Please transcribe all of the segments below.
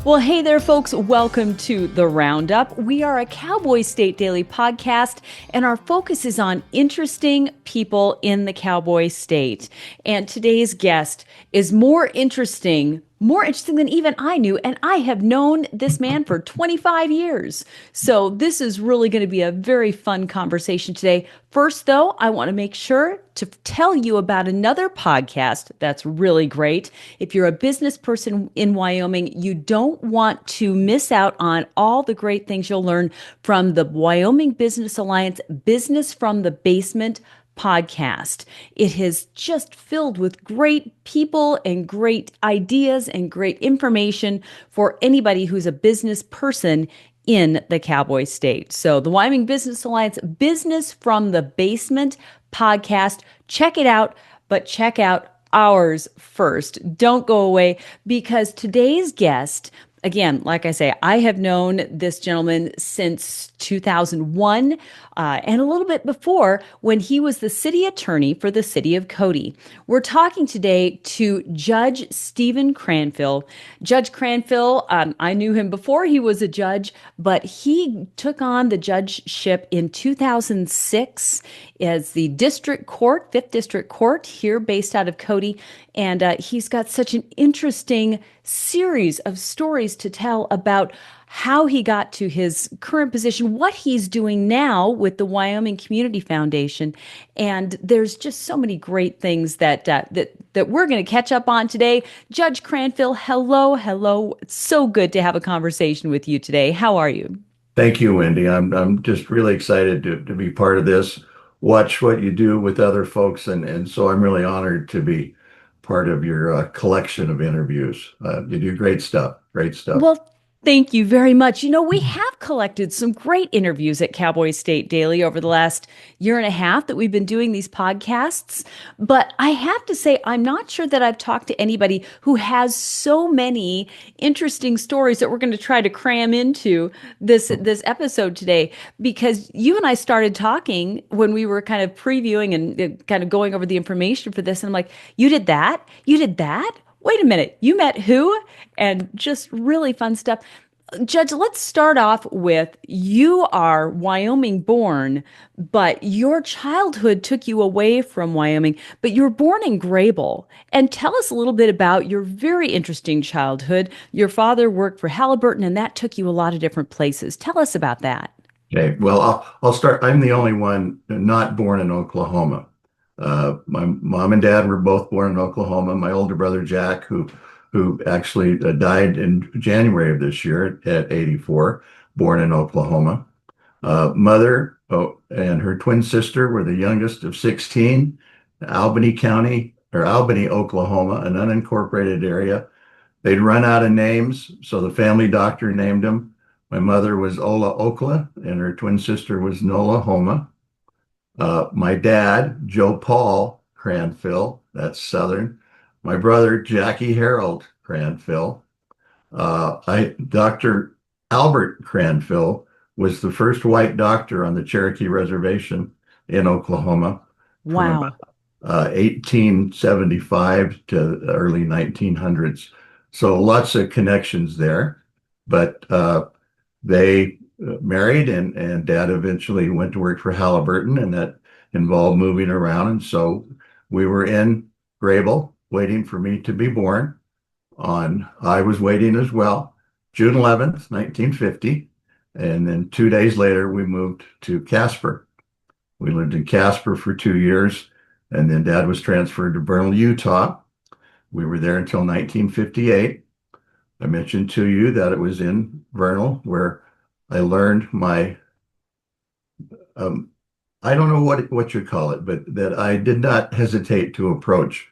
Well, hey there, folks. Welcome to the Roundup. We are a Cowboy State daily podcast, and our focus is on interesting people in the Cowboy State. And today's guest is more interesting than even I knew. And I have known this man for 25 years. So this is really going to be a very fun conversation today. First, though, I want to make sure to tell you about another podcast that's really great. If you're a business person in Wyoming, you don't want to miss out on all the great things you'll learn from the Wyoming Business Alliance Business from the Basement podcast. It is just filled with great people and great ideas and great information for anybody who's a business person in the Cowboy State. So the Wyoming Business Alliance Business from the Basement podcast, check it out, but check out ours first. Don't go away, because today's guest, again, like I say, I have known this gentleman since 2001 and a little bit before, when he was the city attorney for the city of Cody. We're talking today to Judge Stephen Cranfill. Judge Cranfill, I knew him before he was a judge, but he took on the judgeship in 2006 as the district court, 5th District Court here based out of Cody. And he's got such an interesting series of stories to tell about how he got to his current position, what he's doing now with the Wyoming Community Foundation. And there's just so many great things that we're going to catch up on today. Judge Cranfill, hello. It's so good to have a conversation with you today. How are you? Thank you, Wendy. I'm just really excited to be part of this, watch what you do with other folks, and so I'm really honored to be part of your collection of interviews. You do great stuff, great stuff. Well, thank you very much. You know, we have collected some great interviews at Cowboy State Daily over the last year and a half that we've been doing these podcasts. But I have to say, I'm not sure that I've talked to anybody who has so many interesting stories that we're going to try to cram into this episode today. Because you and I started talking when we were kind of previewing and kind of going over the information for this. And I'm like, you did that? You did that? Wait a minute, you met who? And just really fun stuff. Judge, let's start off with, you are Wyoming born, but your childhood took you away from Wyoming, but you were born in Grable. And tell us a little bit about your very interesting childhood. Your father worked for Halliburton, and that took you a lot of different places. Tell us about that. Okay, well, I'll start. I'm the only one not born in Oklahoma. My mom and dad were both born in Oklahoma. My older brother, Jack, who actually died in January of this year at 84, born in Oklahoma. Mother and her twin sister were the youngest of 16, Albany County, or Albany, Oklahoma, an unincorporated area. They'd run out of names, so the family doctor named them. My mother was Ola Okla, and her twin sister was Nola Homa. My dad, Joe Paul Cranfill, that's Southern. My brother, Jackie Harold Cranfill. Dr. Albert Cranfill was the first white doctor on the Cherokee Reservation in Oklahoma. Wow. From 1875 to the early 1900s. So lots of connections there. But they married, and dad eventually went to work for Halliburton, and that involved moving around. And so we were in Grable waiting for me to be born. I was waiting as well, June 11th, 1950. And then 2 days later, we moved to Casper. We lived in Casper for 2 years, and then dad was transferred to Vernal, Utah. We were there until 1958. I mentioned to you that it was in Vernal where I learned my, I don't know what you call it, but that I did not hesitate to approach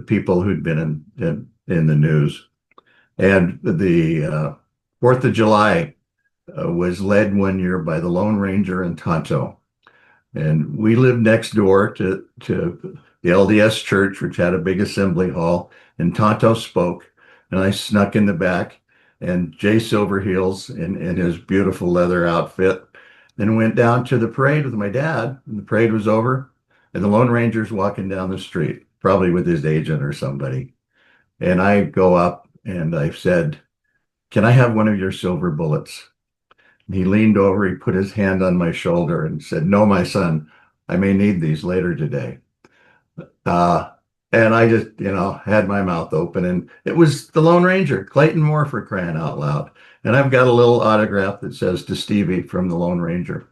people who'd been in the news. And the 4th of July was led one year by the Lone Ranger and Tonto. And we lived next door to the LDS church, which had a big assembly hall, and Tonto spoke, and I snuck in the back, and Jay Silverheels in his beautiful leather outfit, then went down to the parade with my dad, and the parade was over, and the Lone Ranger's walking down the street, probably with his agent or somebody. And I go up and I said, "Can I have one of your silver bullets?" And he leaned over, he put his hand on my shoulder and said, "No, my son, I may need these later today." Uh, and I just, had my mouth open, and it was the Lone Ranger, Clayton Moore, for crying out loud. And I've got a little autograph that says "To Stevie" from the Lone Ranger,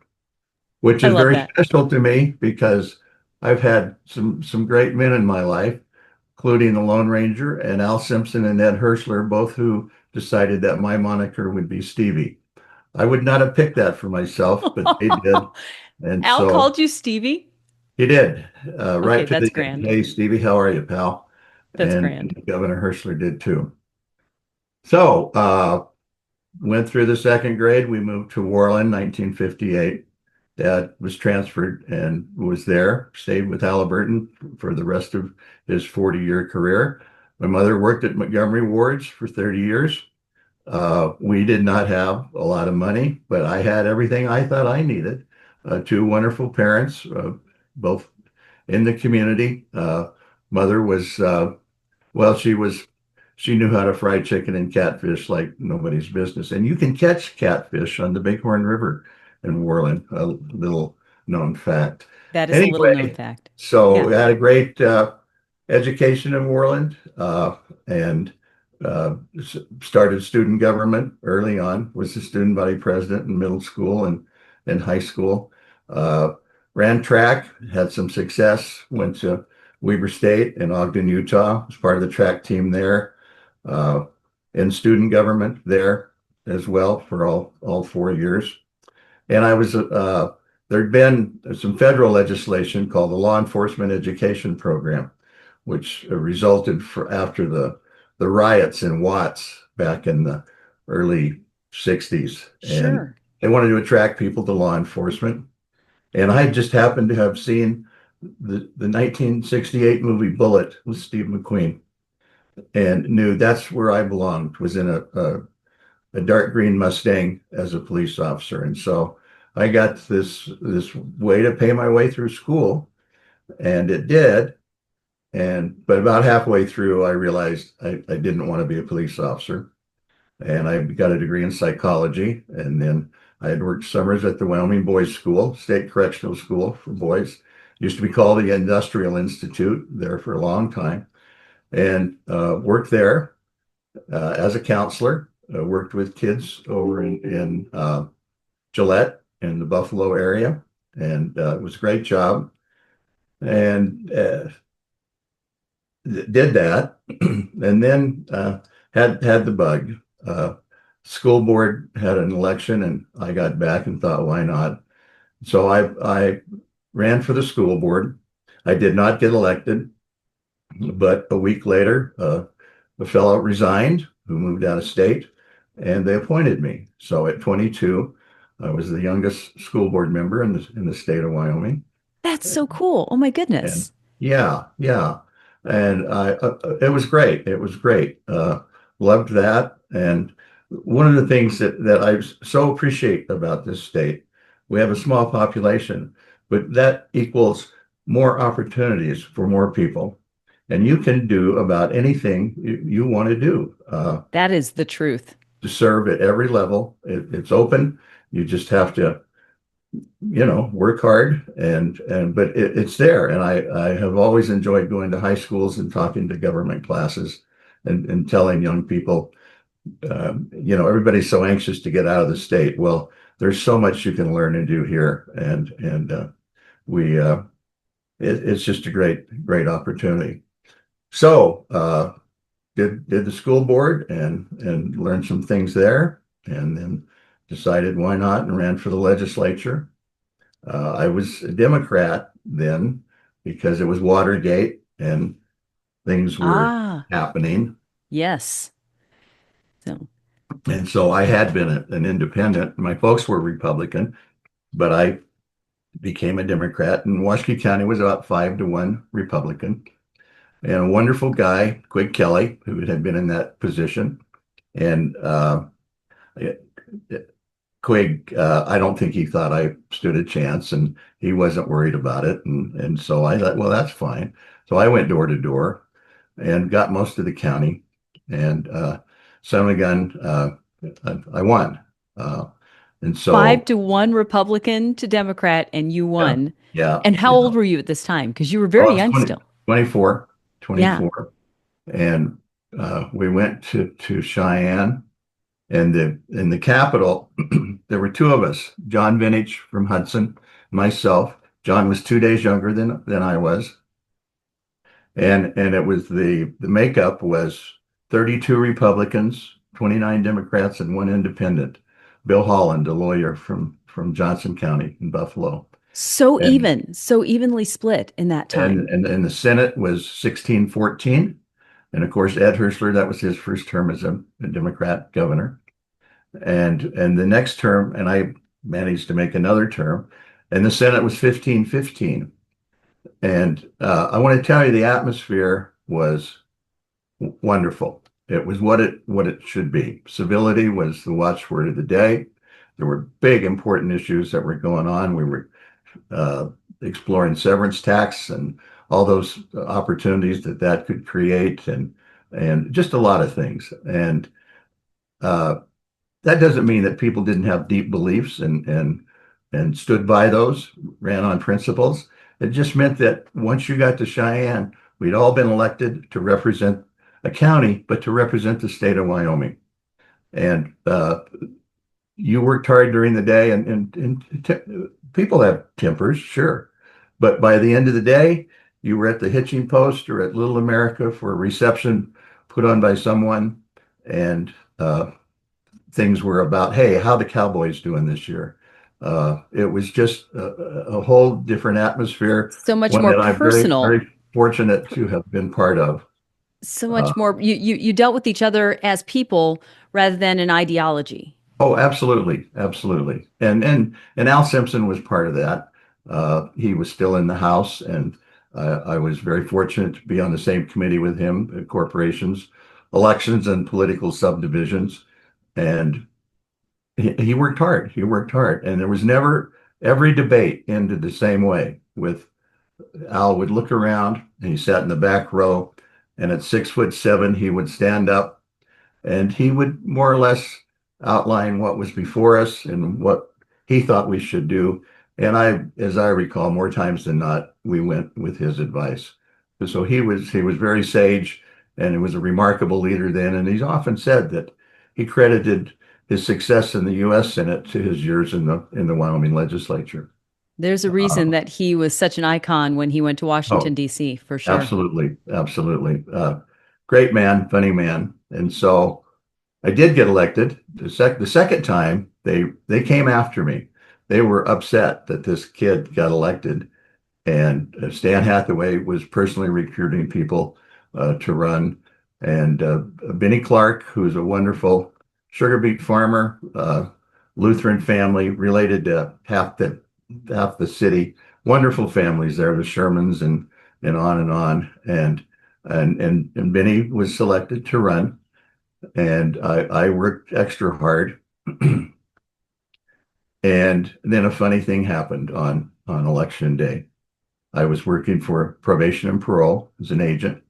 which I is love very that. special to me because I've had some great men in my life, including the Lone Ranger and Al Simpson and Ed Herschler, both who decided that my moniker would be Stevie. I would not have picked that for myself, but they did. And Al so called you Stevie? he did, Okay, right to that's the end. grand. "Hey, Stevie, how are you, pal?" That's And grand. Governor Herschler did too. So, went through the second grade. We moved to Worland, 1958. Dad was transferred and was there, stayed with Halliburton for the rest of his 40-year career. My mother worked at Montgomery Wards for 30 years. We did not have a lot of money, but I had everything I thought I needed. Two wonderful parents, both in the community. Mother was, well, she knew how to fry chicken and catfish like nobody's business. And you can catch catfish on the Bighorn River in Worland, a little known fact. That is a little known Anyway, fact. so Yeah. we had a great education in Worland, and started student government early on, was the student body president in middle school and high school. Uh, Ran track, had some success, went to Weber State in Ogden, Utah, was part of the track team there, uh, in student government there as well for all 4 years. And I was, there'd been some federal legislation called the Law Enforcement Education Program, which resulted after the riots in Watts back in the early 60s. And Sure. they wanted to attract people to law enforcement. And I just happened to have seen the 1968 movie Bullet with Steve McQueen and knew that's where I belonged, was in a dark green Mustang as a police officer. And so I got this way to pay my way through school, and it did. But about halfway through, I realized I didn't want to be a police officer. And I got a degree in psychology. And then I had worked summers at the Wyoming Boys School, State Correctional School for boys. Used to be called the Industrial Institute, there for a long time. And worked there as a counselor. Worked with kids over in Gillette in the Buffalo area. And it was a great job. And did that, and then had the bug. Uh, School board had an election, and I got back and thought, why not? So I ran for the school board. I did not get elected, but a week later, a fellow resigned who moved out of state, and they appointed me. So at 22, I was the youngest school board member in the state of Wyoming. That's so cool. Oh my And goodness. yeah, yeah. And it was great. It was great. Loved that. And one of the things that I so appreciate about this state, we have a small population, but that equals more opportunities for more people. And you can do about anything you want to do, That is the truth. to serve at every level. It's open. You just have to work hard, but it's there. And I have always enjoyed going to high schools and talking to government classes and telling young people, everybody's so anxious to get out of the state. Well, there's so much you can learn and do here. And we, it's just a great opportunity. So, did the school board and learned some things there, and then decided why not, and ran for the legislature. I was a Democrat then because it was Watergate and things were Ah, happening. yes. So, And so I had been an independent. My folks were Republican, but I became a Democrat. And Washtenaw County was about 5-1 Republican. And a wonderful guy, Quig Kelly, who had been in that position. And Quig, I don't think he thought I stood a chance, and he wasn't worried about it. And so I thought, well, that's fine. So I went door to door and got most of the county, and son of a gun, I won. Uh, and Five so, to one Republican to Democrat, and you yeah, won. yeah, And how yeah. old were you at this time? Because you were Oh, I very was young still. 24, Yeah. 24. And we went to Cheyenne, and in the capital, there were two of us, John Vintage from Hudson, myself. John was 2 days younger than I was. And it was the makeup was 32 Republicans, 29 Democrats, and one independent. Bill Holland, a lawyer from Johnson County in Buffalo. So And even, so evenly split in that time. and the Senate was 16-14. And of course, Ed Hirschler, that was his first term as a Democrat governor. And the next term, and I managed to make another term, and the Senate was 15-15. And I want to tell you, the atmosphere was wonderful. It was what it should be. Civility was the watchword of the day. There were big, important issues that were going on. We were uh, exploring severance tax and all those opportunities that could create, and just a lot of things. And uh, that doesn't mean that people didn't have deep beliefs and stood by those, ran on principles. It just meant that once you got to Cheyenne, we'd all been elected to represent a county, but to represent the state of Wyoming. And you worked hard during the day, and people have tempers, sure, but by the end of the day, you were at the hitching post or at Little America for a reception put on by someone, and things were about, hey, how the Cowboys doing this year? It was just a whole different atmosphere, So much one more that I'm very, personal, very fortunate to have been part of. so Uh, much more. You dealt with each other as people rather than an ideology. oh, absolutely, absolutely. And Al Simpson was part of that. He was still in the House, and I was very fortunate to be on the same committee with him, corporations, elections, and political subdivisions. And he worked hard. He worked hard, and there was never every debate ended the same way. With Al would look around, and he sat in the back row, and at 6'7", he would stand up, and he would more or less outline what was before us and what he thought we should do. And as I recall, more times than not, we went with his advice. So he was very sage, and he was a remarkable leader then. And he's often said that he credited his success in the U.S. Senate to his years in the Wyoming legislature. There's a reason Uh, that he was such an icon when he went to Washington, oh, D.C., for sure. absolutely, absolutely. Great man, funny man. And so I did get elected. The second time they came after me. They were upset that this kid got elected, and Stan Hathaway was personally recruiting people to run. And Benny Clark, who's a wonderful sugar beet farmer, Lutheran family, related to half the city. Wonderful families there, the Shermans and on and on. And Benny was selected to run, and I worked extra hard. And then a funny thing happened on election day. I was working for probation and parole as an agent,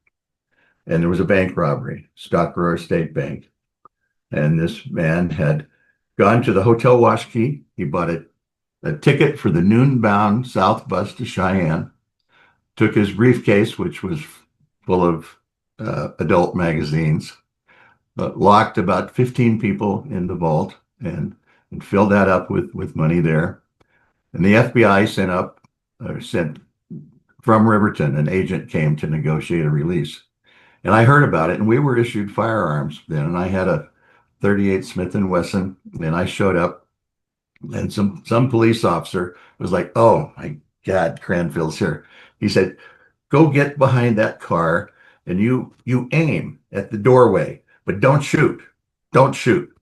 and there was a bank robbery, Stockrower State Bank. And this man had gone to the Hotel Washkey. He bought a ticket for the noon-bound South bus to Cheyenne, took his briefcase, which was full of adult magazines, locked about 15 people in the vault, and filled that up with money there. And the FBI sent from Riverton, an agent came to negotiate a release. And I heard about it, and we were issued firearms then. And I had a 38 Smith and Wesson, and I showed up, and some police officer was like, "Oh my God, Cranfill's here." He said, "Go get behind that car, and you aim at the doorway, but don't shoot. Don't shoot."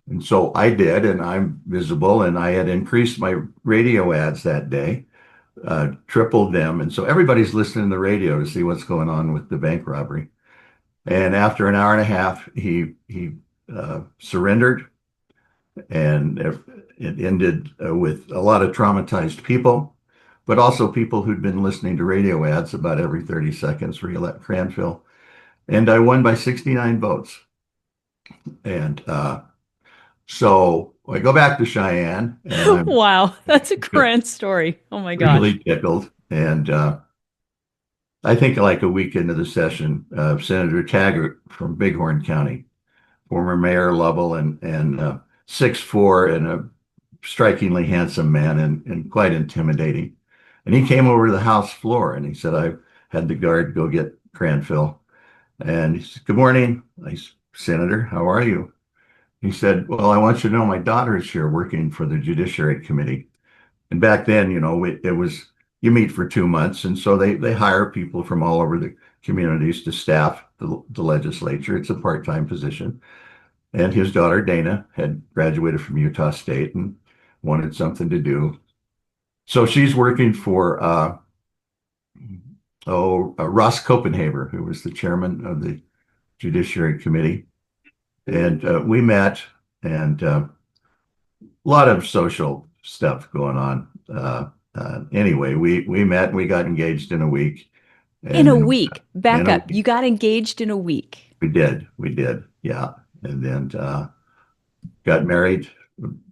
And so I did, and I'm visible, and I had increased my radio ads that day, tripled them. And so everybody's listening to the radio to see what's going on with the bank robbery. And after an hour and a half, he surrendered, and it ended with a lot of traumatized people, but also people who'd been listening to radio ads about every 30 seconds, re-elect Cranfill. And I won by 69 votes. And so I go back to Cheyenne, and I'm Wow, that's a grand story. Oh my gosh. really tickled. And I think like a week into the session, Senator Taggart from Bighorn County, former Mayor Lovell, and 6'4" and a strikingly handsome man and quite intimidating. And he came over to the House floor and he said, I had the guard go get Cranfill. And he said, Good morning. I said, Senator, how are you? He said, Well, I want you to know my daughter is here working for the Judiciary Committee. And back then, it was you meet for 2 months. And so they hire people from all over the communities to staff the legislature. It's a part-time position. And his daughter, Dana, had graduated from Utah State and wanted something to do. So she's working for Ross Copenhaver, who was the chairman of the Judiciary Committee. And we met, and a lot of social stuff going on. Anyway, we met, we got engaged in a week. In And a then week, back in a up. week, You got engaged in a week. we did, yeah. And then got married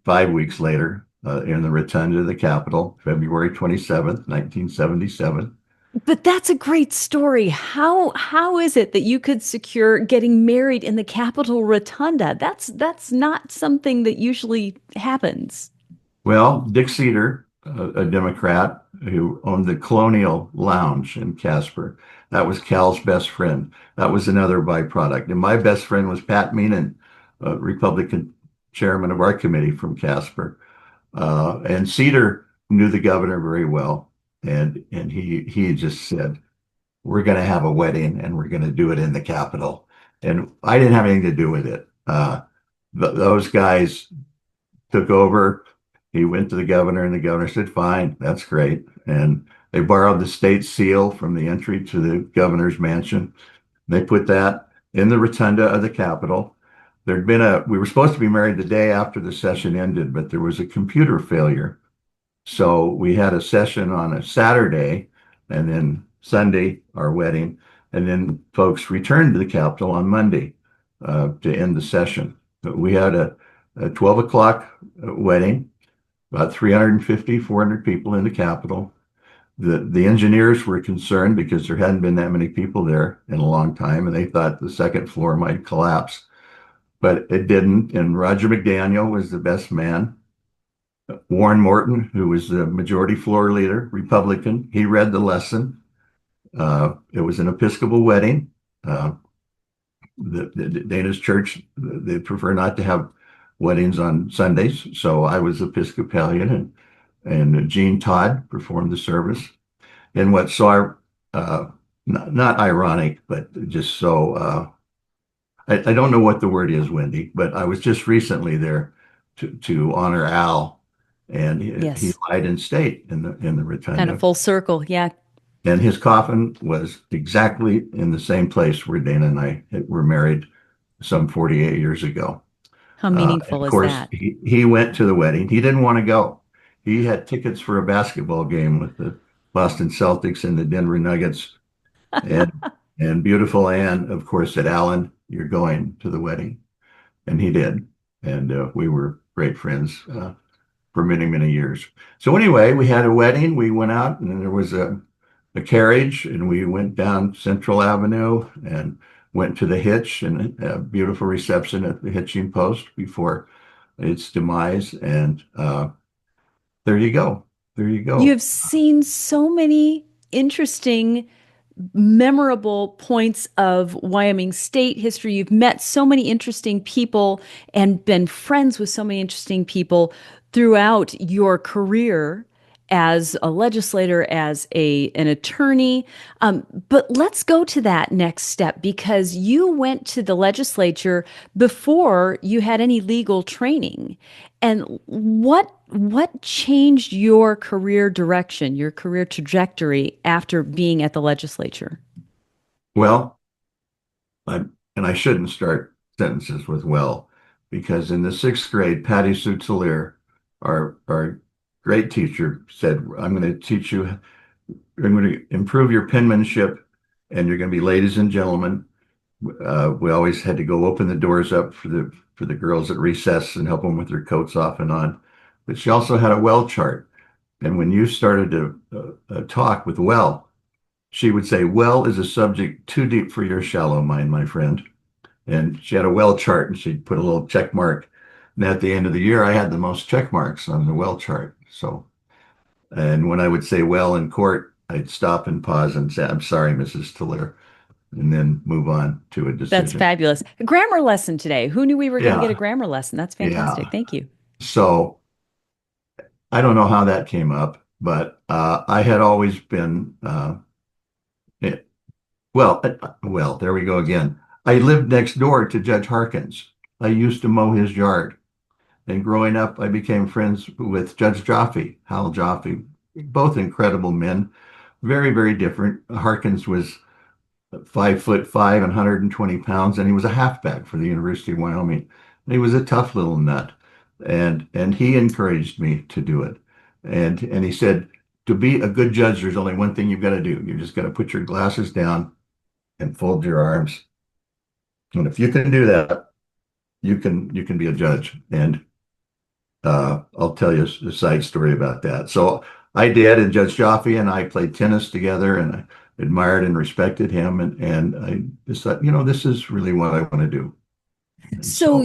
5 weeks later in the Rotunda of the Capitol, February 27th, 1977. But that's a great story. How is it that you could secure getting married in the Capitol Rotunda? That's not something that usually happens. Well, Dick Cedar, a Democrat who owned the Colonial Lounge in Casper, that was Cal's best friend. That was another byproduct. And my best friend was Pat Meenan, Republican chairman of our committee from Casper. And Cedar knew the governor very well. And he just said, we're going to have a wedding and we're going to do it in the Capitol. And I didn't have anything to do with it. Those guys took over. He went to the governor, and the governor said, fine, that's great. And they borrowed the state seal from the entry to the governor's mansion. They put that in the rotunda of the Capitol. We were supposed to be married the day after the session ended, but there was a computer failure. So we had a session on a Saturday, and then Sunday, our wedding. And then folks returned to the Capitol on Monday to end the session. But we had a 12 o'clock wedding, about 350, 400 people in the Capitol. The engineers were concerned because there hadn't been that many people there in a long time, and they thought the second floor might collapse. But it didn't. And Roger McDaniel was the best man. Warren Morton, who was the majority floor leader, Republican, he read the lesson. It was an Episcopal wedding. The Dana's church, they prefer not to have weddings on Sundays. So I was Episcopalian, and Gene Todd performed the service. And what's so not ironic, but just so I don't know what the word is, Wendy, but I was just recently there to honor Al, and he Yes. lied in state in the Kind of rotunda. full circle. Yeah. And his coffin was exactly in the same place where Dana and I were married some 48 years ago. How And meaningful of is course, that? he went to the wedding. He didn't want to go. He had tickets for a basketball game with the Boston Celtics and the Denver Nuggets. And and beautiful Anne, of course, said, Alan, you're going to the wedding. And he did. And we were great friends for many, many years. So anyway, we had a wedding. We went out, and there was a carriage, and we went down Central Avenue and went to the hitch, and a beautiful reception at the hitching post before its demise. And there you go. There you You go. have seen so many interesting, memorable points of Wyoming state history. You've met so many interesting people and been friends with so many interesting people throughout your career as a legislator, as an attorney. But let's go to that next step because you went to the legislature before you had any legal training. And what changed your career direction, your career trajectory after being at the legislature? Well, I, and I shouldn't start sentences with well, because in the sixth grade, Patty Sutzelier, our great teacher, said, I'm going to teach you, I'm going to improve your penmanship, and you're going to be ladies and gentlemen, We always had to go open the doors up for the girls at recess and help them with their coats off and on. But she also had a well chart. And when you started to talk with well, she would say, well is a subject too deep for your shallow mind, my friend. And she had a well chart and she'd put a little check mark. And at the end of the year, I had the most check marks on the well chart. So, and when I would say well in court, I'd stop and pause and say, I'm sorry, Mrs. Tiller, and then move on to a That's decision. fabulous. A grammar lesson today. Who knew we were going to get a Yeah, grammar lesson? That's fantastic. yeah. Thank you. So I don't know how that came up, but I had always been, eh, well, there we go again. I lived next door to Judge Harkins. I used to mow his yard. And growing up, I became friends with Judge Jaffe, Hal Jaffe, both incredible men, very, very different. Harkins was 5'5" and 120 pounds, and he was a halfback for the University of Wyoming. And he was a tough little nut, and he encouraged me to do it. And he said, to be a good judge, there's only one thing you've got to do. You just got to put your glasses down and fold your arms. And if you can do that, you can be a judge. And I'll tell you a side story about that. So I did, and Judge Jaffe and I played tennis together, and I admired and respected him, and I decided, this is really what I want to do. And So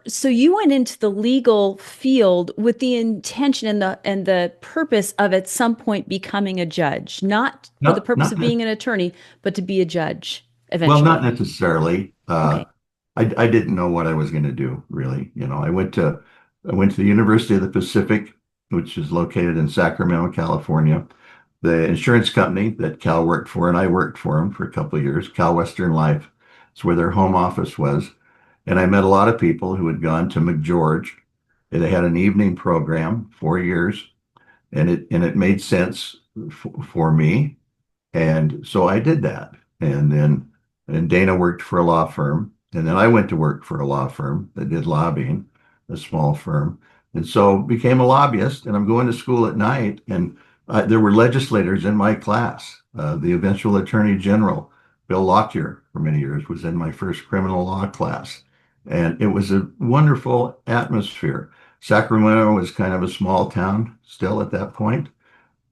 so, you went into the legal field with the intention and the purpose of at some point becoming a judge, not for the not purpose not of being an attorney, but to be a judge well, not eventually. necessarily. Okay. I didn't know what I was going to do, really. I went to the University of the Pacific, which is located in Sacramento, California. The insurance company that Cal worked for, and I worked for him for a couple of years, Cal Western Life. It's where their home office was. And I met a lot of people who had gone to McGeorge. They had an evening program, 4 years, and it made sense for me. And so I did that. And Dana worked for a law firm. And then I went to work for a law firm that did lobbying, a small firm. And so became a lobbyist. And I'm going to school at night. And there were legislators in my class. The eventual Attorney General, Bill Lockyer, for many years, was in my first criminal law class. And it was a wonderful atmosphere. Sacramento was kind of a small town still at that point,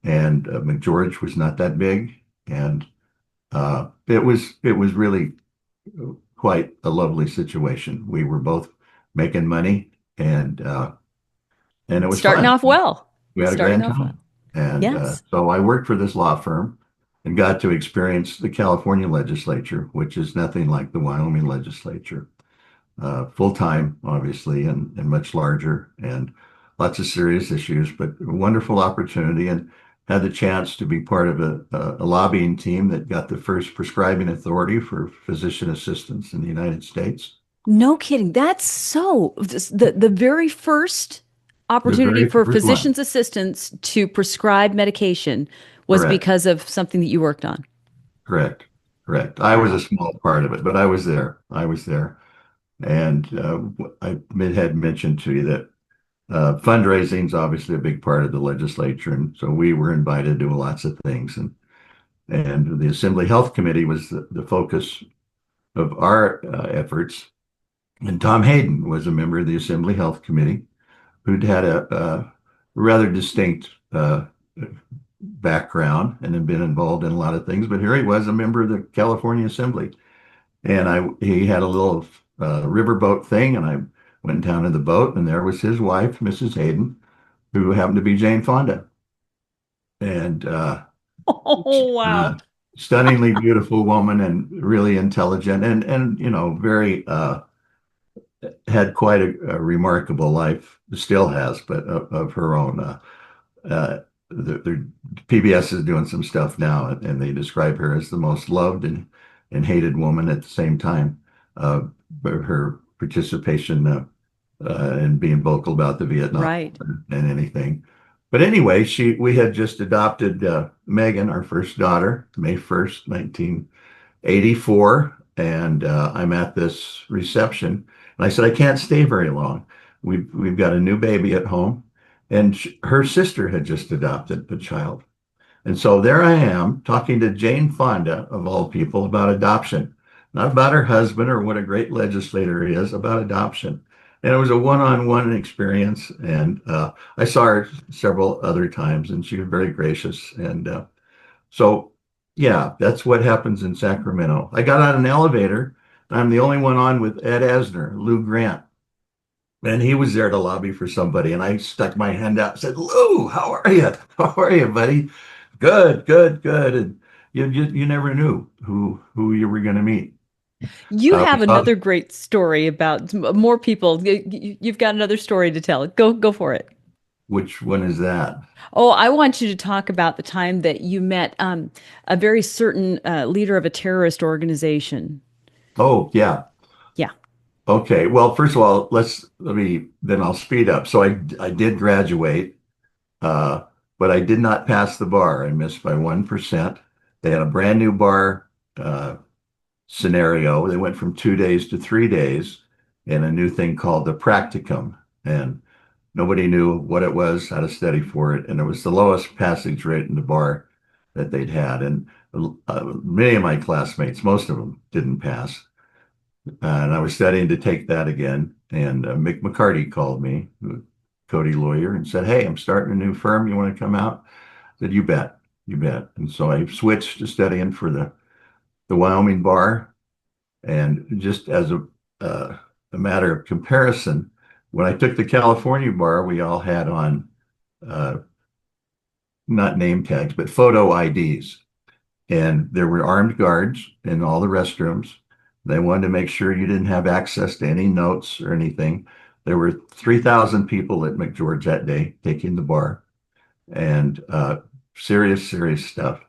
and McGeorge was not that big. And it was really quite a lovely situation. We were both making money, and it was Starting fun. off well. We had a Starting grand off well. time. And Yes. so I worked for this law firm and got to experience the California legislature, which is nothing like the Wyoming legislature. Full time, obviously, and much larger, and lots of serious issues, but a wonderful opportunity. And had the chance to be part of a lobbying team that got the first prescribing authority for physician assistants in the United States. No kidding. That's the very first The opportunity very for first one. physician's assistants to prescribe medication was Correct. because of something that you worked on. Correct. Correct. I was a Wow. small part of it, but I was there. I was there. And I had mentioned to you that fundraising is obviously a big part of the legislature. And so we were invited to do lots of things. And the Assembly Health Committee was the focus of our efforts. And Tom Hayden was a member of the Assembly Health Committee who'd had a rather distinct background and had been involved in a lot of things. But here he was, a member of the California Assembly. And he had a little riverboat thing, and I went down in the boat, and there was his wife, Mrs. Hayden, who happened to be Jane Fonda. And Oh, uh, wow. stunningly beautiful woman and really intelligent and very had quite a remarkable life, still has, but of her own. Uh, the PBS is doing some stuff now, and they describe her as the most loved and hated woman at the same time. But her participation and being vocal about the Vietnam Right. and anything. But anyway, we had just adopted Megan, our first daughter, May 1st, 1984, and I'm at this reception, and I said I can't stay very long. We've got a new baby at home, and her sister had just adopted a child, and so there I am talking to Jane Fonda of all people about adoption. not about her husband or what a great legislator he is, about adoption. And it was a one-on-one experience. And I saw her several other times, and she was very gracious. And so, yeah, that's what happens in Sacramento. I got on an elevator. I'm the only one on with Ed Asner, Lou Grant. And he was there to lobby for somebody. And I stuck my hand out and said, Lou, how are you? How are you, buddy? Good, good, good. And you never knew who you were going to meet. You We have saw another great story about more people. You've got another story to tell. Go for it. which one is that? Oh, I want you to talk about the time that you met a very certain leader of a terrorist organization. Oh, yeah. Yeah. Okay. Well, first of all, then I'll speed up. So I did graduate, uh, but I did not pass the bar. I missed by 1%. They had a brand new bar uh, scenario. They went from 2 days to 3 days and a new thing called the practicum. And nobody knew what it was, how to study for it. And it was the lowest passage rate in the bar that they'd had. And many of my classmates, most of them didn't pass. And I was studying to take that again. And Mick McCarty called me, Cody lawyer, and said, "Hey, I'm starting a new firm. You want to come out?" I said, "You bet, you bet." And so I switched to studying for the Wyoming bar. And just as a matter of comparison, when I took the California bar, we all had on uh, not name tags, but photo IDs. And there were armed guards in all the restrooms. They wanted to make sure you didn't have access to any notes or anything. There were 3,000 people at McGeorge that day taking the bar, and serious, serious stuff.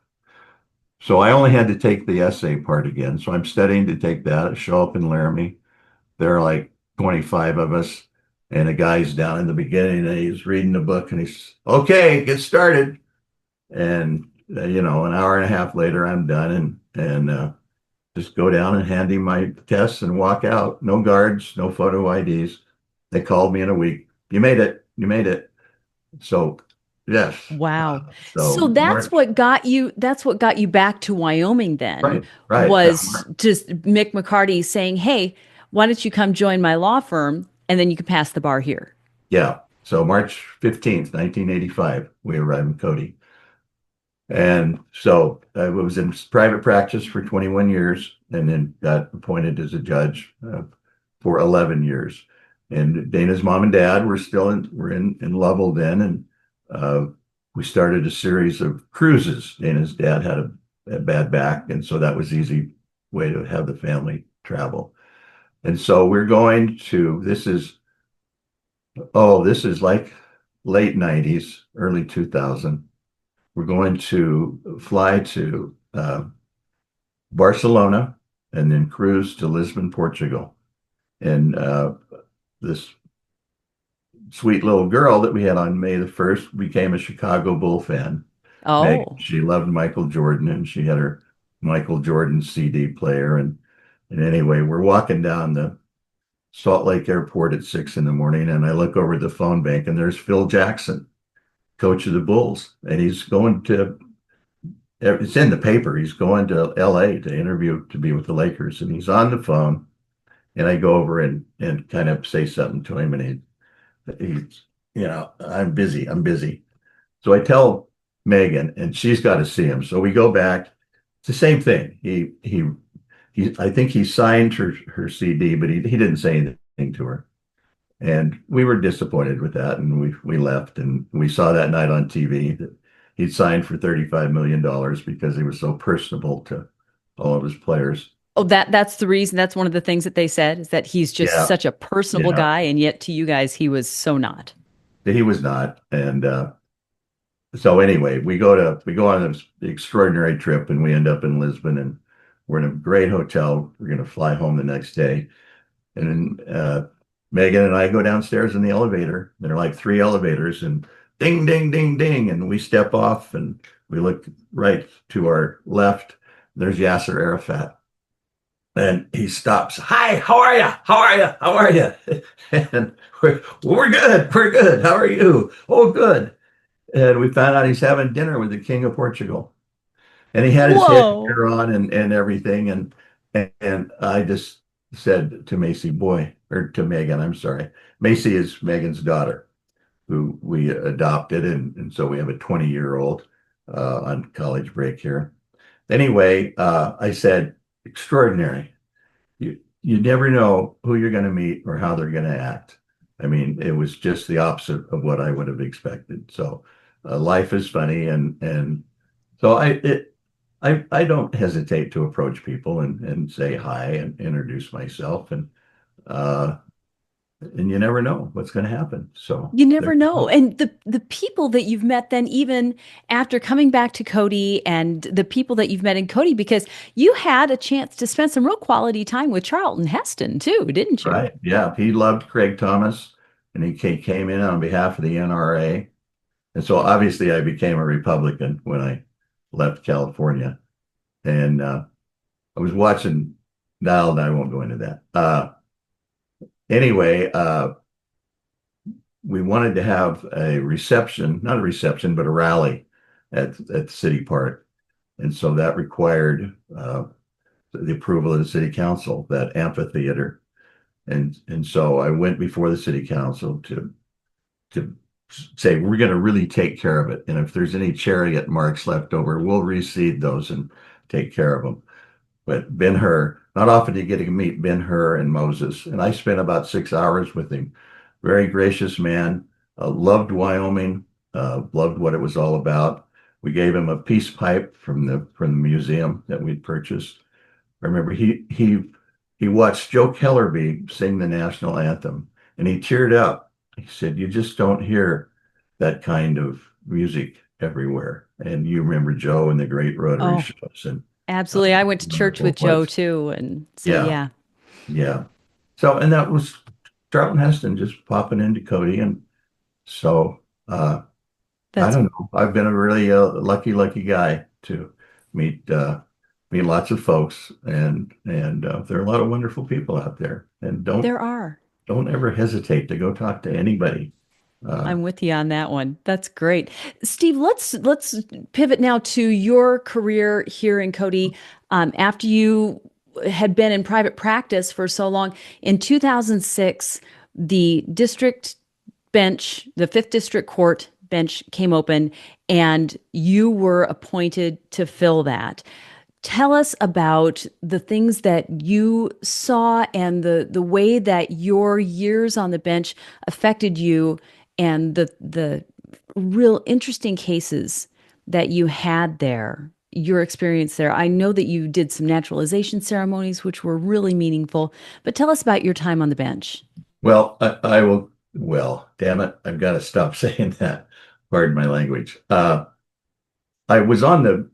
So I only had to take the essay part again. So I'm studying to take that. I show up in Laramie. There are like 25 of us, and a guy's down in the beginning, and he's reading the book, and he's, "Okay, get started." And an hour and a half later, I'm done, and just go down and hand him my tests and walk out. No guards, no photo IDs. They called me in a week. You made it. You made it. So, yes. Wow. So So March, that's what got you back to Wyoming then right, right. was just Mick McCarty saying, "Hey, why don't you come join my law firm and then you can pass the bar here." Yeah. So March 15th, 1985, we arrived in Cody. And so I was in private practice for 21 years and then got appointed as a judge for 11 years. And Dana's mom and dad were in Lovell then. And uh, we started a series of cruises. Dana's dad had a bad back. And so that was easy way to have the family travel. And so we're going to, this is like late 90s, early 2000. We're going to fly to Barcelona and then cruise to Lisbon, Portugal. And this sweet little girl that we had on May the 1st became a Chicago Bull fan. Meg, Oh. she loved Michael Jordan and she had her Michael Jordan CD player. And anyway, we're walking down the Salt Lake Airport at 6 in the morning, and I look over at the phone bank and there's Phil Jackson, coach of the Bulls, and he's going to it's in the paper. He's going to LA to interview to be with the Lakers, and he's on the phone. And I go over and kind of say something to him, and he's, I'm busy. I'm busy. So I tell Megan, and she's got to see him. So we go back. It's the same thing. He I think he signed her CD, but he didn't say anything to her. And we were disappointed with that, and we left. And we saw that night on TV that he'd signed for $35 million because he was so personable to all of his players. Oh, that's the reason. That's one of the things that they said is that he's just Yeah, such a personable yeah. guy, and yet to you guys, he was so not. He was not. And so anyway, we go on this extraordinary trip, and we end up in Lisbon, and we're in a great hotel. We're going to fly home the next day. And then Megan and I go downstairs in the elevator. There are like three elevators, and ding, ding, ding, ding. And we step off and we look right to our left. There's Yasser Arafat. And he stops. "Hi, how are you? How are you? How are you?" And we're good. We're good. How are you? "Oh, good." And we found out he's having dinner with the King of Portugal. And he had his Whoa. headgear on and everything. And And I just said to Macy, boy, or to Megan, I'm sorry. Macy is Megan's daughter, who we adopted. And so we have a 20-year-old on college break here. Anyway, I said, extraordinary. You never know who you're going to meet or how they're going to act. I mean, it was just the opposite of what I would have expected. So life is funny, and so I don't hesitate to approach people and say hi and introduce myself, uh, and you never know what's going to happen. So You there never you know. go. And the people that you've met then, even after coming back to Cody, and the people that you've met in Cody, because you had a chance to spend some real quality time with Charlton Heston too, didn't you? Right? Yeah, he loved Craig Thomas, and he came in on behalf of the NRA, and so obviously I became a Republican when I left California, and I was watching. Now I won't go into that. Anyway, we wanted to have a reception, not a reception, but a rally at City Park. And so that required the approval of the city council, that amphitheater. And so I went before the city council to say, we're going to really take care of it. And if there's any chariot marks left over, we'll reseed those and take care of them. But Ben-Hur, not often do you get to meet Ben-Hur and Moses. And I spent about 6 hours with him. Very gracious man, loved Wyoming, loved what it was all about. We gave him a peace pipe from the museum that we'd purchased. I remember he watched Joe Kellerby sing the national anthem, and he teared up. He said, "You just don't hear that kind of music everywhere." And you remember Joe and the great Rotary Oh, shows, and absolutely. I went to church wonderful with it Joe was. too. And so, Yeah, yeah, yeah. So, and that was Charlton Heston just popping into Cody, and so I that's don't know. I've been a really lucky guy to meet meet lots of folks, and there are a lot of wonderful people out there. And there are. don't ever hesitate to go talk to anybody. Uh, I'm with you on that one. That's great. Steve, let's pivot now to your career here in Cody. After you had been in private practice for so long, in 2006, the district bench, the Fifth District Court bench came open, and you were appointed to fill that. Tell us about the things that you saw and the way that your years on the bench affected you, and the real interesting cases that you had there, your experience there. I know that you did some naturalization ceremonies, which were really meaningful, but tell us about your time on the bench. well, I will. Well, damn it, I've got to stop saying that. Pardon my language. I was on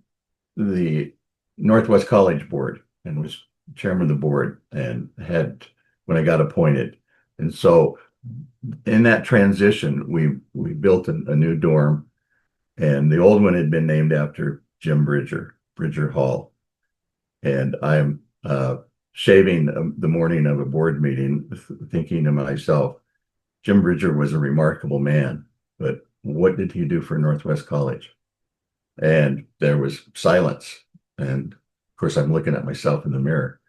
the Northwest College board and was chairman of the board and had when I got appointed. And so in that transition, we built a new dorm, and the old one had been named after Jim Bridger Hall. And I'm shaving the morning of a board meeting, thinking to myself, Jim Bridger was a remarkable man, but what did he do for Northwest College? And there was silence. And of course, I'm looking at myself in the mirror.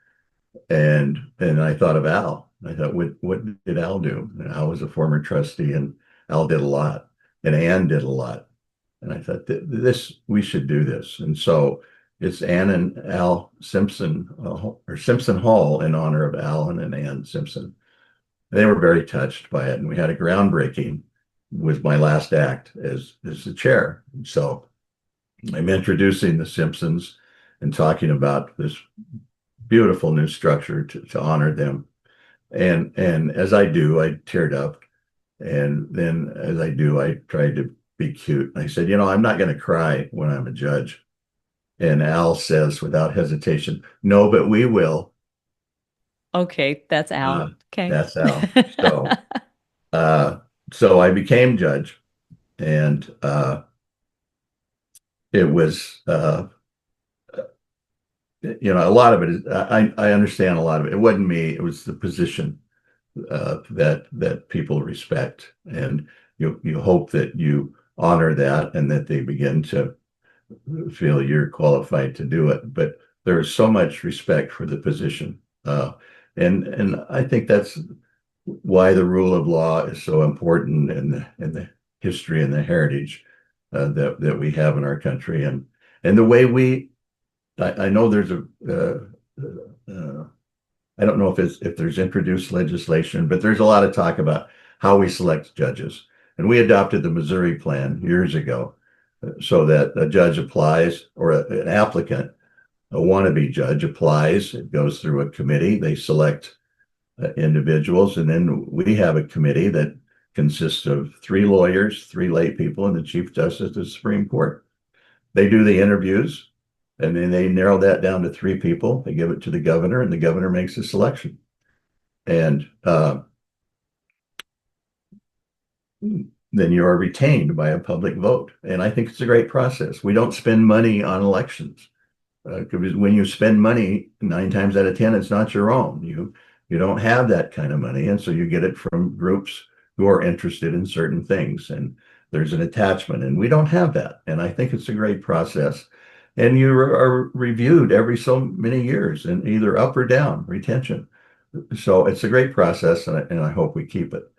And I thought of Al. I thought, what did Al do? And Al was a former trustee, and Al did a lot, and Ann did a lot. And I thought that this we should do this. And so it's Ann and Al Simpson or Simpson Hall in honor of Alan and Ann Simpson. They were very touched by it, and we had a groundbreaking. Was my last act as the chair. So I'm introducing the Simpsons and talking about this beautiful new structure to honor them. And as I do, I teared up. And then as I do, I tried to be cute. I said, I'm not going to cry when I'm a judge. And Al says without hesitation, no, but we will. Okay, that's Uh, Al. Okay. that's Al. Uh, so I became judge, and it was a lot of it is I understand a lot of it. It wasn't me. It was the position that people respect, and you hope that you honor that and that they begin to feel you're qualified to do it. But there's so much respect for the position. And I think that's why the rule of law is so important in the history and the heritage that we have in our country, and the way I know there's I don't know if there's introduced legislation, but there's a lot of talk about how we select judges. And we adopted the Missouri plan years ago, so that a judge applies, or an applicant, a wannabe judge applies, it goes through a committee, they select individuals, and then we have a committee that consists of 3 lawyers, 3 lay people, and the Chief Justice of the Supreme Court. They do the interviews, and then they narrow that down to 3 people. They give it to the governor, and the governor makes a selection. And then you are retained by a public vote. And I think it's a great process. We don't spend money on elections, because when you spend money, 9 times out of 10, it's not your own. You don't have that kind of money, and so you get it from groups who are interested in certain things, and there's an attachment, and we don't have that. And I think it's a great process. And you are reviewed every so many years, and either up or down retention. So it's a great process, and I hope we keep it.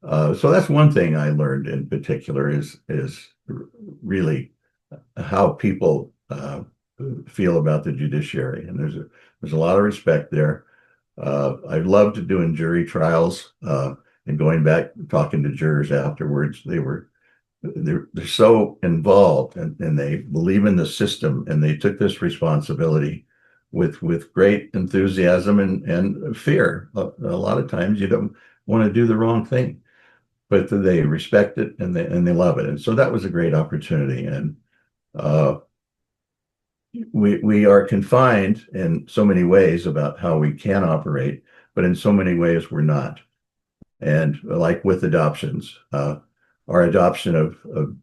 So that's one thing I learned in particular is really how people feel about the judiciary, and there's a lot of respect there. I loved doing jury trials, and going back talking to jurors afterwards. They're so involved, and they believe in the system, and they took this responsibility with great enthusiasm and fear. A lot of times you don't want to do the wrong thing, but they respect it, and they love it. And so that was a great opportunity. And we are confined in so many ways about how we can operate, but in so many ways we're not. And like with adoptions, our adoption of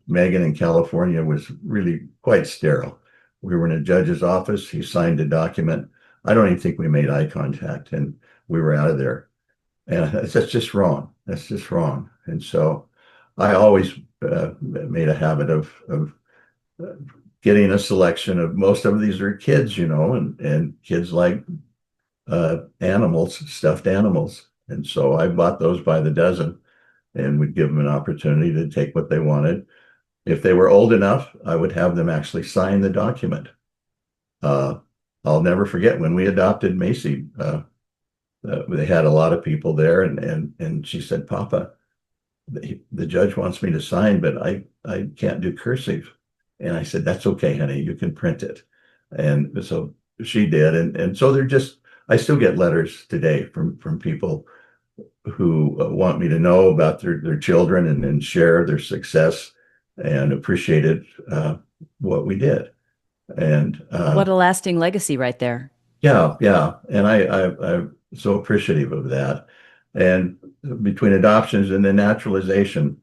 Megan in California was really quite sterile. We were in a judge's office. He signed a document. I don't even think we made eye contact, and we were out of there. And that's just wrong. That's just wrong. And so I always made a habit of getting a selection of, most of these are kids, and kids like animals, stuffed animals. And so I bought those by the dozen and would give them an opportunity to take what they wanted. If they were old enough, I would have them actually sign the document. I'll never forget when we adopted Macy. They had a lot of people there, and she said, "Papa, the judge wants me to sign, but I can't do cursive." And I said, "That's okay, honey, you can print it." And so she did. And so I still get letters today from people who want me to know about their children, and share their success and appreciated what we did. And What a lasting legacy right there. yeah. And I'm so appreciative of that. And between adoptions and the naturalization,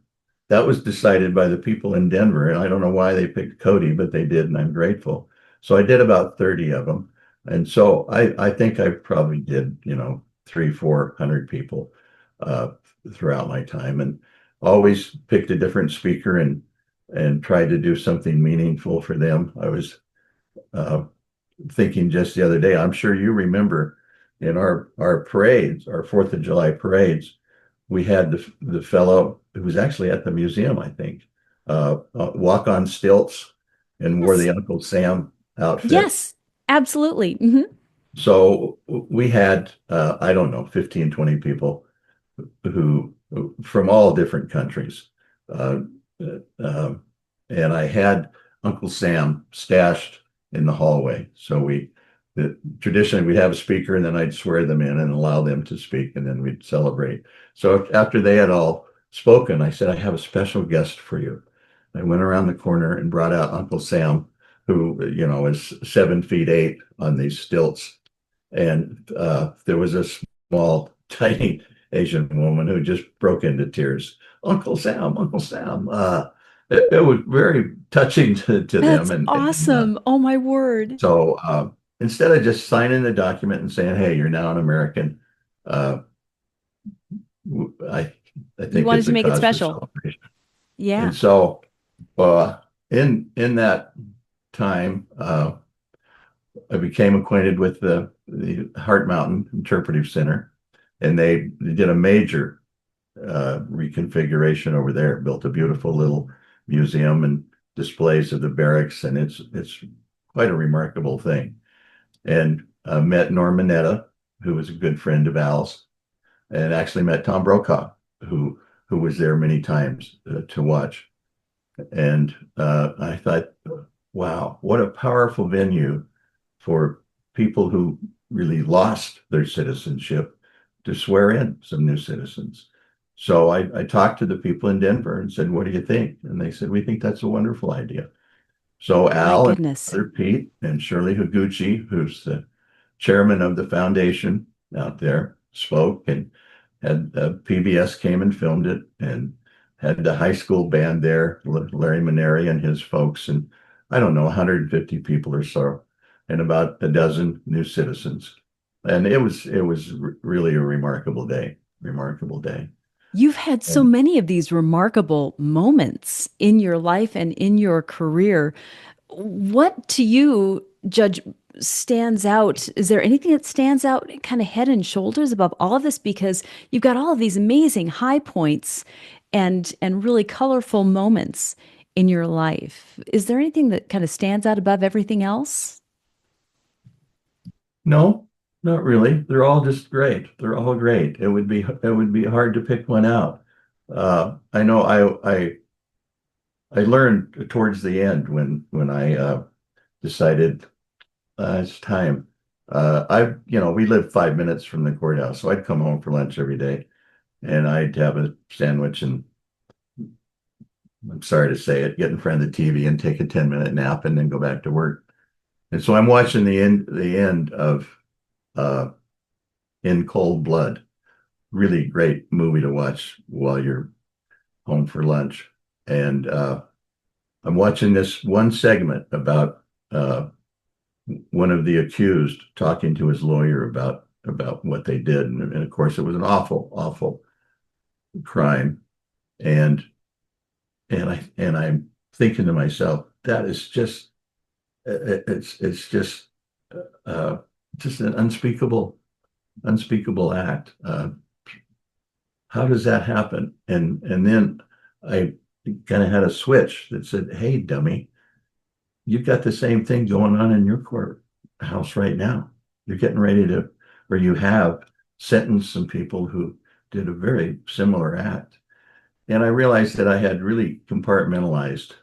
that was decided by the people in Denver. And I don't know why they picked Cody, but they did, and I'm grateful. So I did about 30 of them. And so I think I probably did, 300-400 people throughout my time, and always picked a different speaker and tried to do something meaningful for them. I was thinking just the other day, I'm sure you remember in our parades, our 4th of July parades, we had the fellow who was actually at the museum, I think, walk on stilts and wore Yes. the Uncle Sam outfit. Yes, absolutely. Mm-hmm. So we had, I don't know, 15, 20 people who from all different countries. Uh, and I had Uncle Sam stashed in the hallway. So traditionally we'd have a speaker, and then I'd swear them in and allow them to speak, and then we'd celebrate. So after they had all spoken, I said, "I have a special guest for you." I went around the corner and brought out Uncle Sam, who, is 7'8" on these stilts. And there was a small, tiny Asian woman who just broke into tears. "Uncle Sam, Uncle Sam." It was very touching to That's them. awesome. Oh, my word. So instead of just signing the document and saying, "Hey, you're now an American," uh, I You think wanted it's to a make it cause for special. celebration. Yeah. And so in that time, I became acquainted with the Heart Mountain Interpretive Center, and they did a major reconfiguration over there. Built a beautiful little museum and displays of the barracks, and it's quite a remarkable thing. And met Norm Mineta, who was a good friend of Al's, and actually met Tom Brokaw, who was there many times to watch. And I thought, wow, what a powerful venue for people who really lost their citizenship to swear in some new citizens. So I talked to the people in Denver and said, what do you think? And they said, we think that's a wonderful idea. So My Al and goodness. Brother Pete and Shirley Higuchi, who's the chairman of the foundation out there, spoke, and had PBS came and filmed it, and had the high school band there, Larry Maneri and his folks, and I don't know, 150 people or so, and about a dozen new citizens. And it was really a remarkable day, remarkable day. You've had so And many of these remarkable moments in your life and in your career. What to you, Judge, stands out? Is there anything that stands out kind of head and shoulders above all of this? Because you've got all of these amazing high points and really colorful moments in your life. Is there anything that kind of stands out above everything else? no, not really. They're all just great. They're all great. It would be hard to pick one out. I know I learned towards the end when I decided it's time. We lived 5 minutes from the courthouse, so I'd come home for lunch every day, and I'd have a sandwich, and I'm sorry to say it, get in front of the TV and take a 10-minute nap, and then go back to work. And so I'm watching the end of uh, In Cold Blood. Really great movie to watch while you're home for lunch, and I'm watching this one segment about one of the accused talking to his lawyer about what they did, and of course it was an awful, awful crime, and I'm thinking to myself, that is it's uh, just an unspeakable act. How does that happen? And then I kind of had a switch that said, hey, dummy, you've got the same thing going on in your courthouse right now. You're getting ready to, or you have sentenced some people who did a very similar act. And I realized that I had really compartmentalized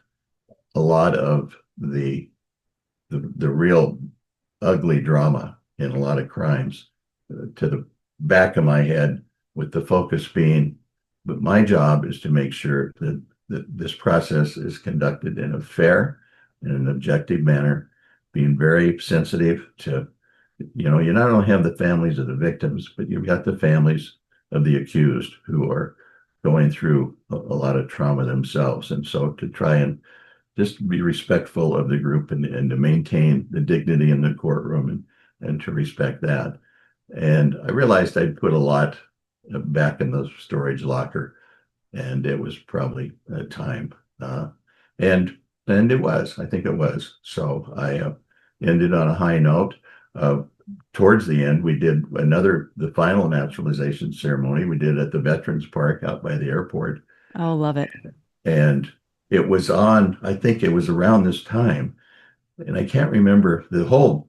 a lot of the real ugly drama in a lot of crimes to the back of my head, with the focus being, but my job is to make sure that this process is conducted in a fair and an objective manner, being very sensitive to, you not only have the families of the victims, but you've got the families of the accused who are going through a lot of trauma themselves. And so to try and just be respectful of the group, and to maintain the dignity in the courtroom, and to respect that. And I realized I'd put a lot back in the storage locker, and it was probably time. And I think it was. So I ended on a high note. Uh, Towards the end, we did the final naturalization ceremony. We did at the Veterans Park out by the airport. Oh, love it. And it was I think it was around this time, and I can't remember, the whole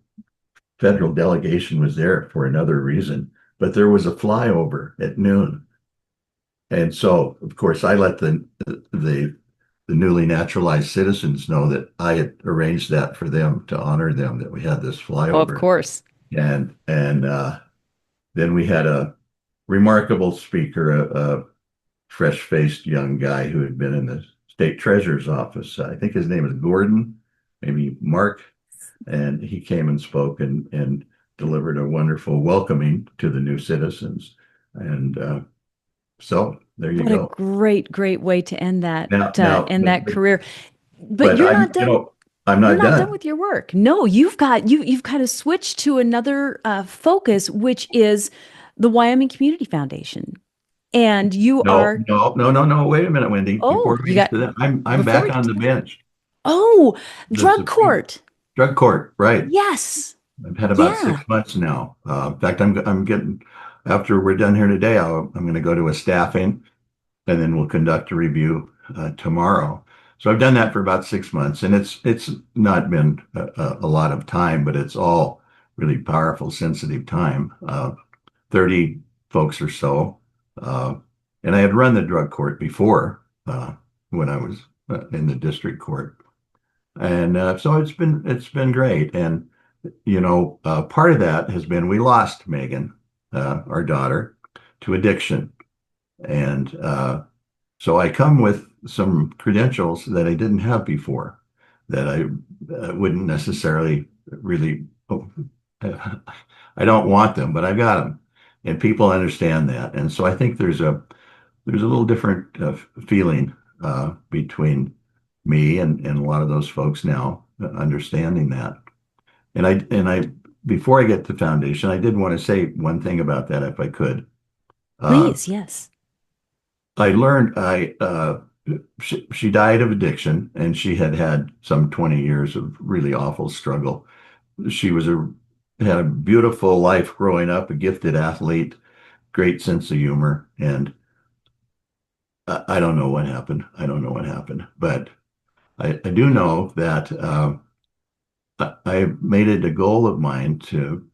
federal delegation was there for another reason, but there was a flyover at noon. And so, of course, I let the newly naturalized citizens know that I had arranged that for them, to honor them, that we had this Oh, of flyover. course. And then we had a remarkable speaker, a fresh-faced young guy who had been in the state treasurer's office. I think his name is Gordon, maybe Mark, and he came and spoke, and delivered a wonderful welcoming to the new citizens. And so there you What a go. great, great way to Now, now, end but that but, career. But but you're I'm not done. I'm You're not not done done. with your work. No, you've kind of switched to another focus, which is the Wyoming Community Foundation. And you No, are, no, no, no, no. Wait a minute, Wendy. oh, Before we you get got to that, I'm before back we, on the bench. oh, The drug Supreme court. Drug Court, right? Yes. I've had about Yeah. 6 months now. In fact, I'm getting after we're done here today. I'm going to go to a staffing, and then we'll conduct a review tomorrow. So I've done that for about 6 months, and it's not been a lot of time, but it's all really powerful, sensitive time. 30 folks or so, uh, and I had run the drug court before when I was in the district court, and so it's been great. And part of that has been we lost Megan, our daughter, to addiction, and so I come with some credentials that I didn't have before, that I wouldn't necessarily really. I don't want them, but I got them, and people understand that, and so I think there's a little different feeling between me and a lot of those folks now, understanding that. And I before I get to foundation, I did want to say one thing about that, if I could. Uh, Please, yes. I learned she died of addiction, and she had had some 20 years of really awful struggle. She was a had a beautiful life growing up, a gifted athlete, great sense of humor, and I don't know what happened. I don't know what happened, but I do know that I made it a goal of mine to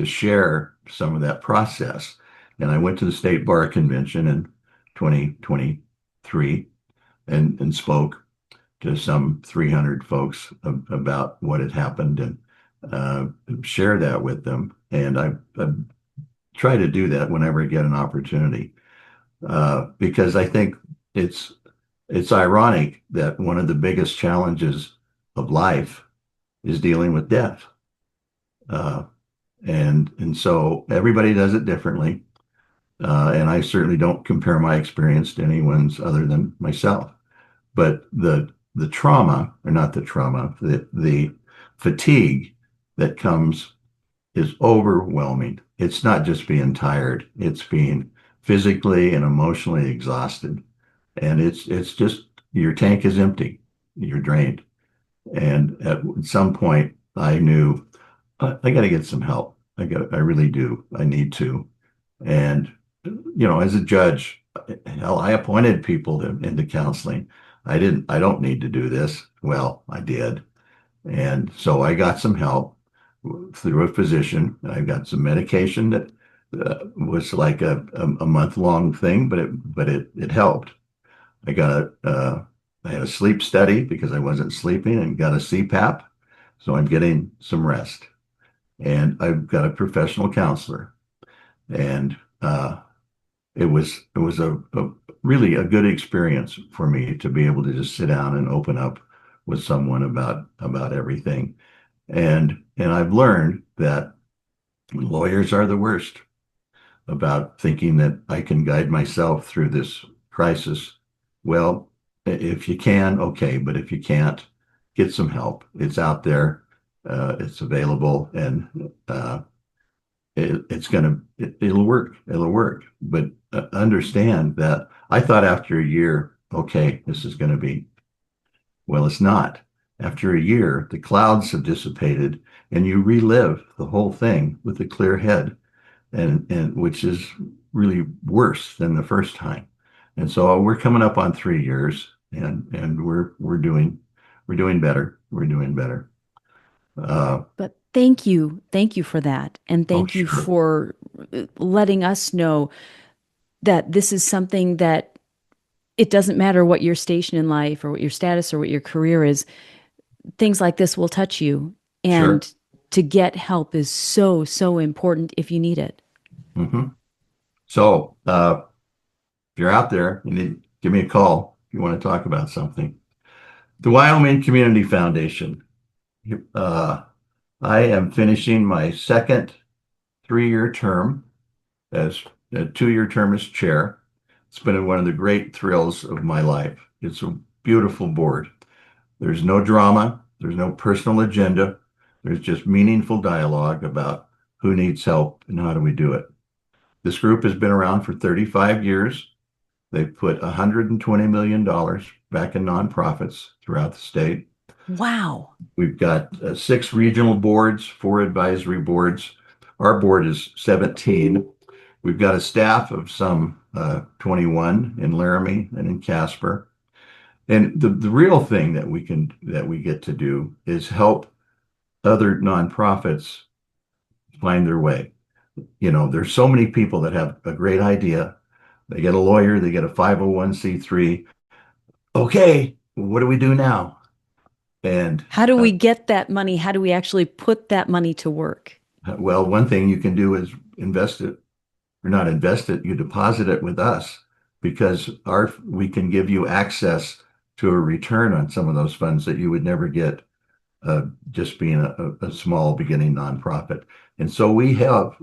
share some of that process. And I went to the state bar convention in 2023 and spoke to some 300 folks about what had happened, and share that with them. And I try to do that whenever I get an opportunity, because I think it's it's ironic that one of the biggest challenges of life is dealing with death. Uh, and so everybody does it differently. And I certainly don't compare my experience to anyone's other than myself. But the trauma, or not the trauma, the fatigue that comes is overwhelming. It's not just being tired, it's being physically and emotionally exhausted. And it's just your tank is empty, you're drained. And at some point, I knew I got to get some help. I really do. I need to. And, as a judge, hell, I appointed people into counseling. I don't need to do this. Well, I did. And so I got some help through a physician. I got some medication that was like a month-long thing, but it helped. I got I had a sleep study because I wasn't sleeping, and got a CPAP. So I'm getting some rest. And I've got a professional counselor. And it was a really a good experience for me to be able to just sit down and open up with someone about everything. And I've learned that lawyers are the worst about thinking that I can guide myself through this crisis. Well, if you can, okay, but if you can't, get some help. It's out there, it's available, and it'll work. It'll work. But understand that I thought after a year, okay, this is going to be, well, it's not. After a year, the clouds have dissipated, and you relive the whole thing with a clear head, and which is really worse than the first time. And so we're coming up on 3 years, and we're doing better. We're doing better. But thank you for that. And Oh, thank you sure, for letting us know that this is something that it doesn't matter what your station in life or what your status or what your career is, things like this will touch you. sure. And to get help is so, so important if you need it. Hmm. So if you're out there, you need give me a call if you want to talk about something. The Wyoming Community Foundation. Uh, I am finishing my second 3-year term as a 2-year term as chair. It's been one of the great thrills of my life. It's a beautiful board. There's no drama, there's no personal agenda. There's just meaningful dialogue about who needs help and how do we do it. This group has been around for 35 years. They've put $120 million back in nonprofits throughout the state. Wow. We've got 6 regional boards, 4 advisory boards. Our board is 17. We've got a staff of some 21 in Laramie and in Casper. And the real thing that we get to do is help other nonprofits find their way. There's so many people that have a great idea. They get a lawyer, they get a 501c3. Okay, what do we do now? And How do we get that money? How do we actually put that money to work? well, one thing you can do is invest it, or not invest it, you deposit it with us because we can give you access to a return on some of those funds that you would never get just being a small beginning nonprofit. And so we help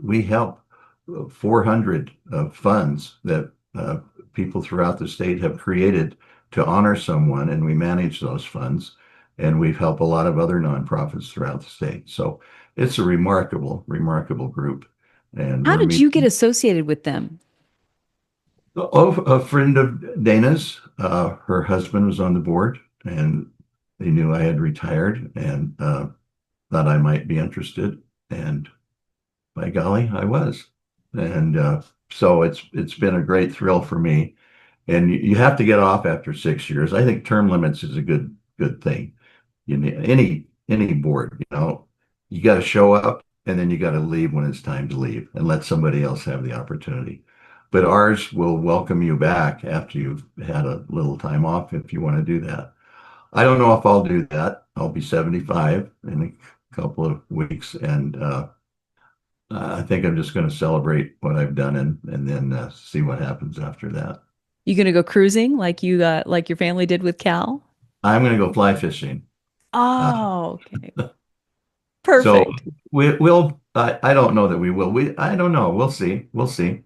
400 funds that people throughout the state have created to honor someone, and we manage those funds. And we've helped a lot of other nonprofits throughout the state. So it's a remarkable, remarkable group. And How we're did you get meeting. associated with them? Oh, a friend of Dana's, her husband was on the board, and they knew I had retired and thought I might be interested. And by golly, I was. And so it's been a great thrill for me. And you have to get off after 6 years. I think term limits is a good thing. You need any board, you got to show up and then you got to leave when it's time to leave and let somebody else have the opportunity. But ours will welcome you back after you've had a little time off if you want to do that. I don't know if I'll do that. I'll be 75 in a couple of weeks, and I think I'm just going to celebrate what I've done and then see what happens after that. You going to go cruising like your family did with Cal? I'm going to go fly fishing. Uh, Oh, okay. so Perfect. I don't know that we will. I don't know. We'll see. We'll see.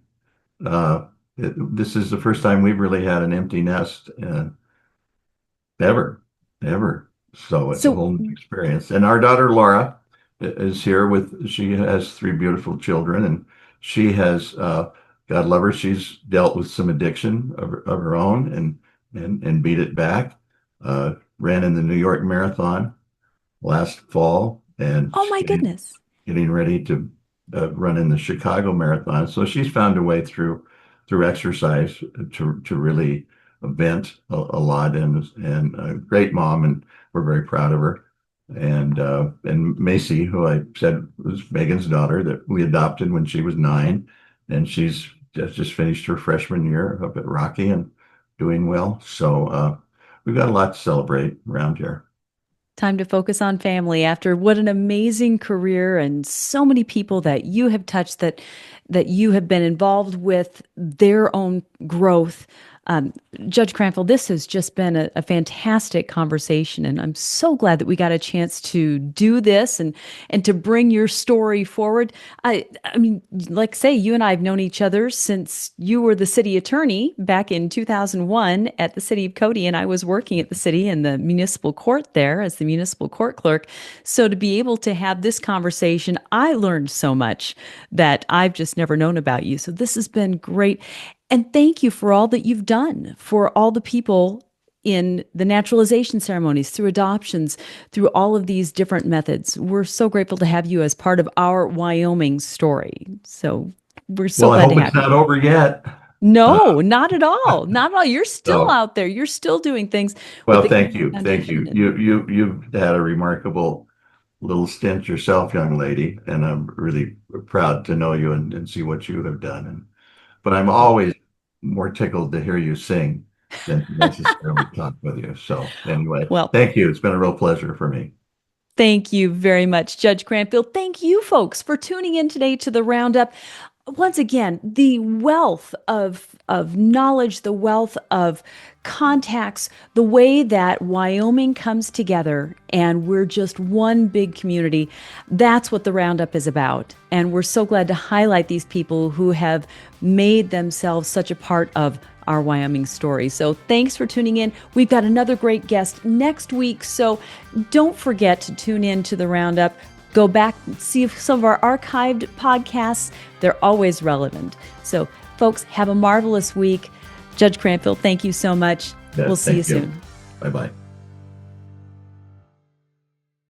This is the first time we've really had an empty nest ever, ever. So it's a So whole new experience. And our daughter Laura is here she has 3 beautiful children, and she has, God love her, she's dealt with some addiction of her own and beat it back. Ran in the New York Marathon last fall, and oh she's my goodness. getting ready to run in the Chicago Marathon. So she's found a way through exercise to really vent a lot, and a great mom, and we're very proud of her. And Macy, who I said was Megan's daughter, that we adopted when she was 9, and she's just finished her freshman year up at Rocky and doing well. So we've got a lot to celebrate around here. Time to focus on family after what an amazing career and so many people that you have touched that you have been involved with their own growth. Um, Judge Cranfill, this has just been a fantastic conversation, and I'm so glad that we got a chance to do this and to bring your story forward. I mean, like say, you and I have known each other since you were the city attorney back in 2001 at the city of Cody, and I was working at the city in the municipal court there as the municipal court clerk. So to be able to have this conversation, I learned so much that I've just never known about you. So this has been great. And thank you for all that you've done for all the people in the naturalization ceremonies, through adoptions, through all of these different methods. We're so grateful to have you as part of our Wyoming story. So we're so Well, I glad to hope it's have you. not over yet. Uh, No, not at all. Not at all. You're still so, out there. You're still doing things with well, the thank Cowboy you, thank Foundation. you. You've had a remarkable little stint yourself, young lady, and I'm really proud to know you and see what you have done. But I'm always more tickled to hear you sing than to necessarily talk with you. So anyway, Well, thank you. It's been a real pleasure for me. thank you very much, Judge Cranfield. Thank you, folks, for tuning in today to the Roundup. Once again, the wealth of knowledge, the wealth of contacts, the way that Wyoming comes together and we're just one big community. That's what the Roundup is about. And we're so glad to highlight these people who have made themselves such a part of our Wyoming story. So thanks for tuning in. We've got another great guest next week. So don't forget to tune in to the Roundup. Go back, see some of our archived podcasts. They're always relevant. So, folks, have a marvelous week. Judge Cranfield, thank you so much. Yeah, We'll see you thank you. soon. Bye bye.